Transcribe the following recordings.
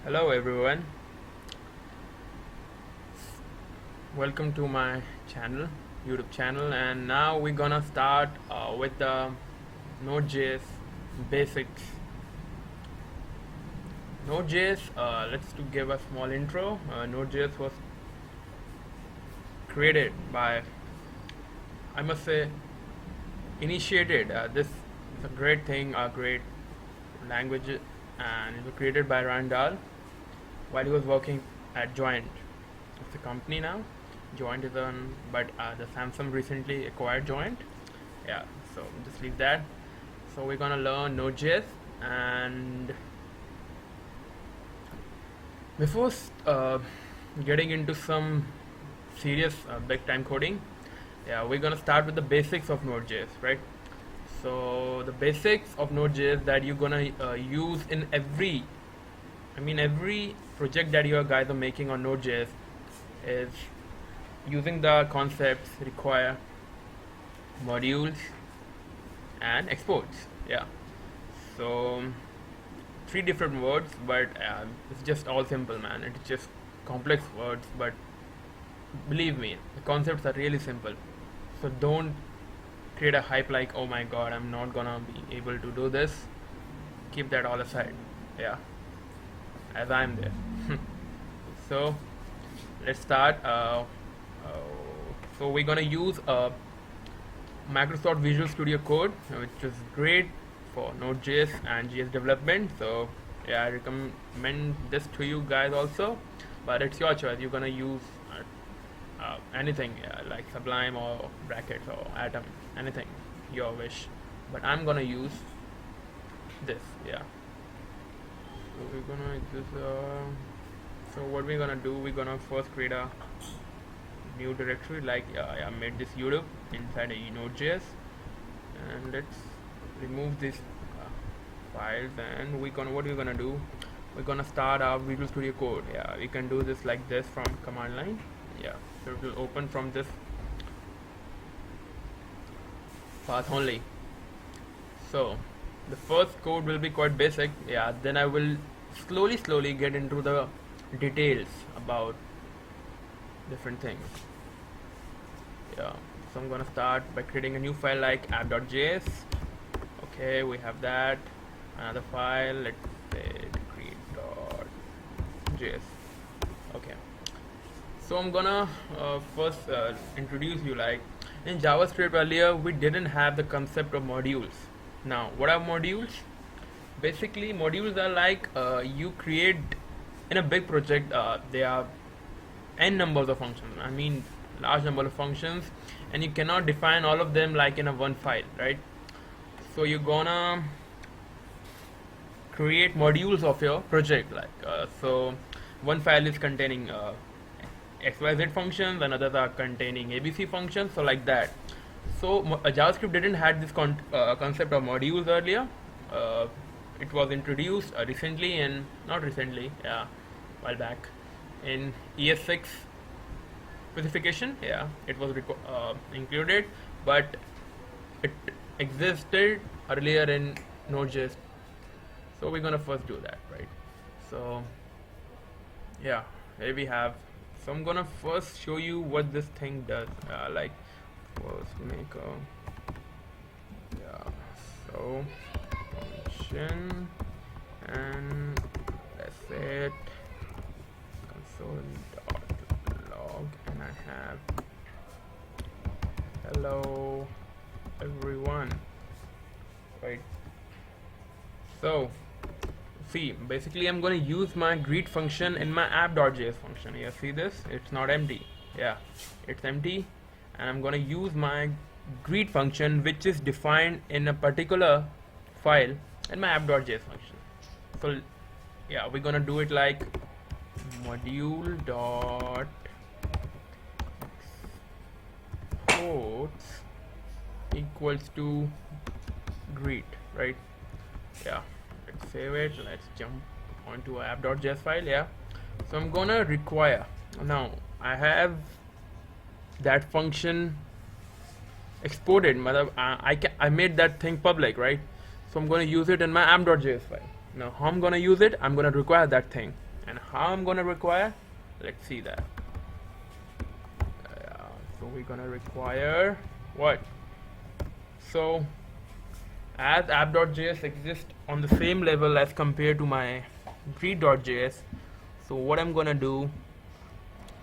Hello everyone, welcome to my channel, YouTube channel, and now we're gonna start with the Node.js basics. Node.js, let's to give a small intro. Node.js was created by, I must say, initiated. This is a great thing, a great language, and it was created by Rand Dahl while he was working at Joint. It's a company now. Joint is on, but the Samsung recently acquired Joint. Yeah, so just leave that. So we're gonna learn Node.js, and before getting into some serious big time coding, yeah, we're gonna start with the basics of Node.js, right? So the basics of Node.js that you're gonna use in every project that you guys are making on Node.js is using the concepts require modules and exports. Yeah. So three different words, but it's just all simple, man. It's just complex words, but believe me, the concepts are really simple. So don't create a hype like, oh my god, I'm not gonna be able to do this. Keep that all aside. Yeah, as I'm there. So let's start. So we're gonna use Microsoft Visual Studio Code, which is great for Node.js and JS development. So yeah, I recommend this to you guys also, but it's your choice. You're gonna use anything, like Sublime or Brackets or Atom, anything your wish. But I'm gonna use this. Yeah. So we're gonna this. So what we're gonna do? We're gonna first create a new directory. Like I made this YouTube inside a Node.js, and let's remove these files. And what we're gonna do? We're gonna start our Visual Studio Code. Yeah, we can do this like this from command line. Yeah, so it will open from this path only. So the first code will be quite basic. Yeah, then I will slowly get into the details about different things. Yeah, so I'm gonna start by creating a new file like app.js. Okay, we have that. Another file, let's say create.js. Okay, so I'm gonna first introduce you. Like in JavaScript earlier, we didn't have the concept of modules. Now, what are modules? Basically, modules are like you create in a big project. There are n numbers of functions. I mean, large number of functions, and you cannot define all of them like in a one file, right? So you're gonna create modules of your project. Like so, one file is containing XYZ functions, and others are containing ABC functions. So like that. So JavaScript didn't had this concept of modules earlier. It was introduced recently, and not recently, yeah, while back in ES6 specification. Yeah, it was included, but it existed earlier in Node.js. So we're gonna first do that, right? So yeah, here we have. So I'm gonna first show you what this thing does. Like first make a so function, and let's say it console.log, and I have hello everyone, right? So see, basically I'm going to use my greet function in my app.js function. Yeah, see this? It's not empty. Yeah, it's empty, and I'm going to use my greet function, which is defined in a particular file in my app.js function. So yeah, we're going to do it like module dot exports equals to greet, right? Yeah, let's save it. Let's jump onto our app.js file. Yeah, so I'm gonna require, now I have that function exported. I made that thing public, right? So I'm gonna use it in my app.js file. Now how I'm gonna use it? I'm gonna require that thing. how I'm gonna require, let's see that. So we're gonna require what? So as app.js exists on the same level as compared to my greet.js, so what I'm gonna do,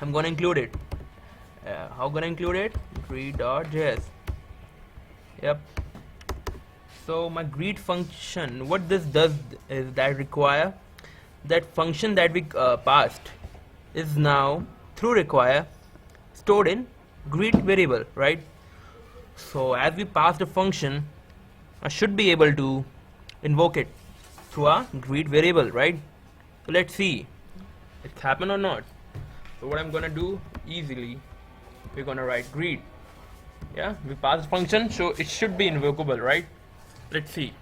I'm gonna include it. How gonna include it? Greet.js. Yep. So my greet function, what this does is that require that function that we passed is now through require stored in greet variable, right? So as we pass the function, I should be able to invoke it through a greet variable, right? So let's see it's happened or not. So what I'm gonna do easily, we're gonna write greet. Yeah, we pass the function, so it should be invocable, right? Let's see.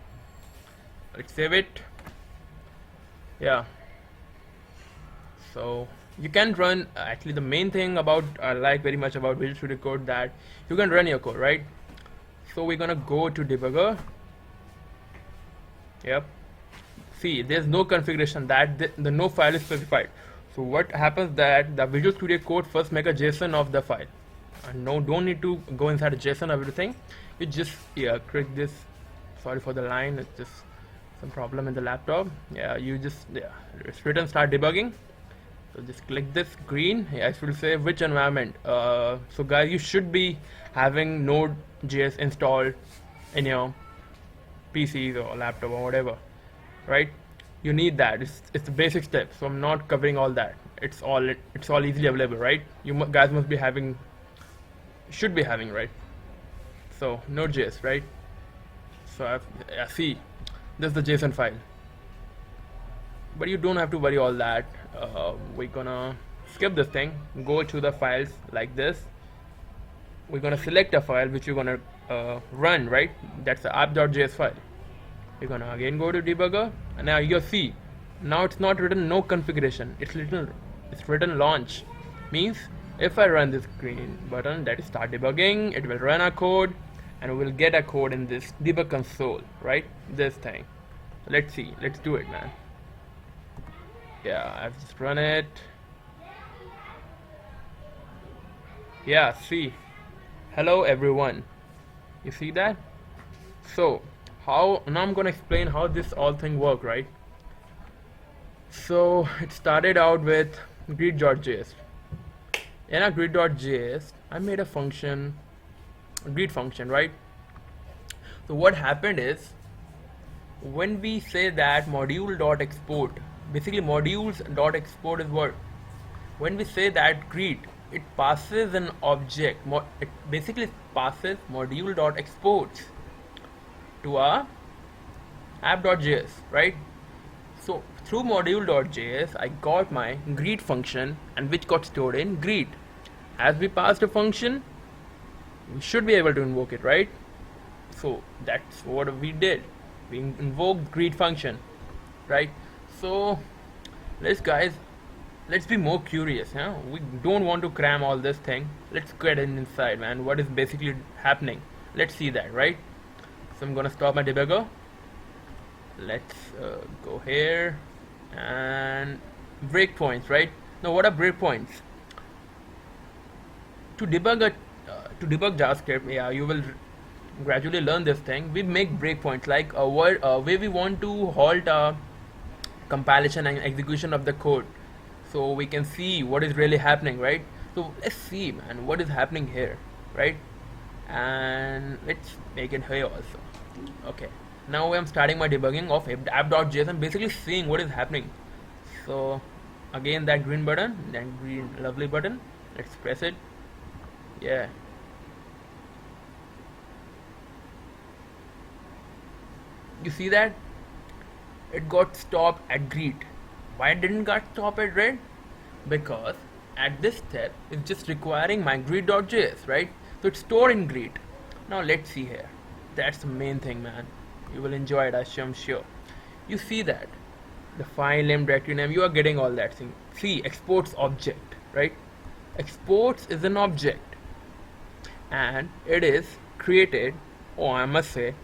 Let's save it. Yeah. So you can run, actually the main thing about I like very much about Visual Studio Code, that you can run your code, right? So we're gonna go to debugger. Yep. See, there's no configuration, that the no file is specified. So what happens that the Visual Studio Code first make a JSON of the file. And no, don't need to go inside a JSON of everything. You just click this. Sorry for the line, it's just some problem in the laptop. Yeah, you just it's written start debugging. So just click this green. Yeah, it will say which environment. So guys, you should be having Node.js installed in your PCs or laptop or whatever, right? You need that. It's the basic step. So I'm not covering all that. It's all easily available, right? You guys must be having, should be having, right? So Node.js, right? So see, this is the JSON file. But you don't have to worry all that. We're gonna skip this thing, go to the files like this. We're gonna select a file which you're gonna run, right? That's the app.js file. We're gonna again go to debugger, and now you see, now it's not written no configuration. It's written launch. Means if I run this green button, that is start debugging, it will run our code, and we'll get a code in this debug console, right? This thing. Let's see. Let's do it, man. Yeah, I've just run it. Yeah, see. Hello everyone. You see that? So how now I'm gonna explain how this all thing work, right? So it started out with greet.js. In a greet.js, I made a function, a greet function, right? So what happened is, when we say that module.export, basically modules.export is what? When we say that greet, it passes an object. It basically passes module.exports to our app.js, right? So through module.js, I got my greet function, and which got stored in greet. As we passed a function, we should be able to invoke it, right? So that's what we did. We invoked greet function, right? So let's be more curious, huh? We don't want to cram all this thing. Let's get inside, man. What is basically happening? Let's see that, right? So I'm gonna stop my debugger. Let's go here and breakpoints, right? Now what are breakpoints? To debug JavaScript, yeah, you will gradually learn this thing. We make breakpoints like a word where we want to halt a compilation and execution of the code, so we can see what is really happening, right? So let's see, man, what is happening here, right? And let's make it here also. Okay, now I'm starting my debugging of app.js and basically seeing what is happening. So again, that green button, that green lovely button, let's press it. Yeah, you see that it got stopped at greet. Why didn't got stopped at red? Because at this step it's just requiring my greet.js, right? So it's stored in greet. Now let's see here. That's the main thing, man. You will enjoy it, I'm sure. You see that the file name, directory name, you are getting all that thing. See, exports object, right? Exports is an object, and it is created, oh, I must say,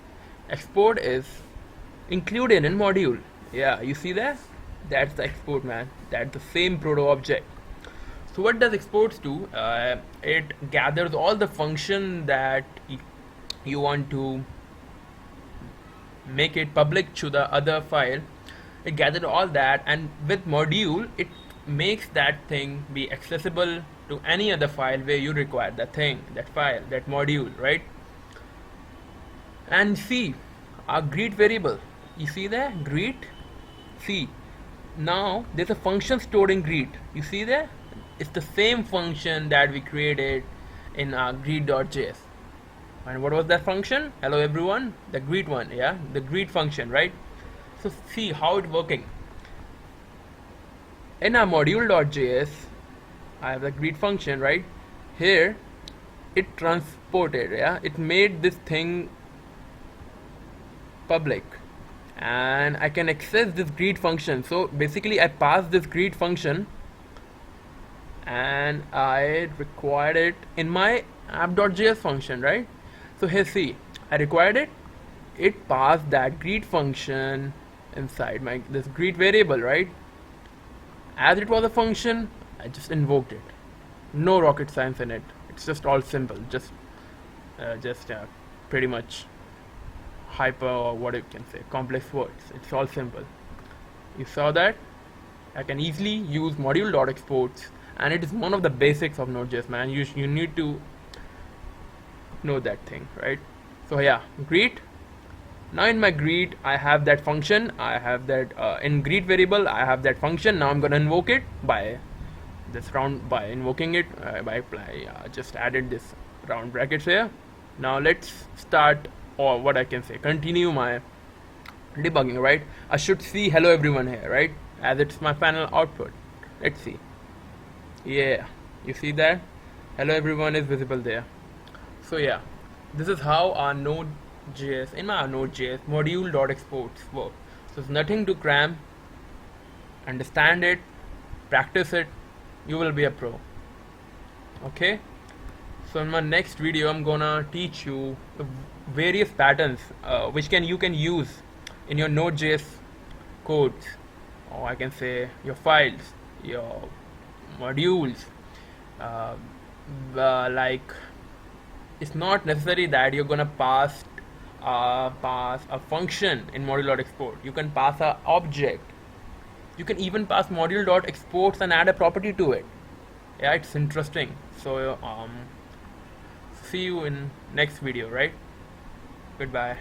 export is included in module. Yeah, you see that? That's the export, man. That's the same proto object. So what does exports do? It gathers all the function that you want to make it public to the other file. It gathers all that, and with module it makes that thing be accessible to any other file where you require that thing, that file, that module, right? And see, our greet variable, you see that greet, see, now there's a function stored in greet, you see there, it's the same function that we created in our greet.js. And what was that function? Hello everyone, the greet one, yeah, the greet function, right? So see how it's working. In our module.js, I have the greet function, right? Here it transported, yeah, it made this thing public, and I can access this greet function. So basically I pass this greet function and I required it in my app.js function, right? So here see, I required it, it passed that greet function inside my this greet variable, right? As it was a function, I just invoked it. No rocket science in it. It's just all simple, just pretty much hyper, or what you can say, complex words. It's all simple. You saw that? I can easily use module.exports, and it is one of the basics of Node.js, man. You need to know that thing, right? So yeah, greet. Now in my greet, I have that function. I have that in greet variable. I have that function. Now I'm gonna invoke it by this round, by invoking it by apply. Just added this round brackets here. Now let's start, or what I can say, continue my debugging, right? I should see hello everyone here, right? As it's my final output. Let's see. Yeah, you see that? Hello everyone is visible there. So yeah, this is how our Node.js, in our Node.js module.exports work. So it's nothing to cram. Understand it, practice it, you will be a pro. Okay? So in my next video, I'm gonna teach you the various patterns which you can use in your Node.js codes, or I can say your files, your modules. Like, it's not necessary that you're gonna pass a function in module.export. You can pass a object. You can even pass module.exports and add a property to it. Yeah, it's interesting. So see you in next video, right? Goodbye.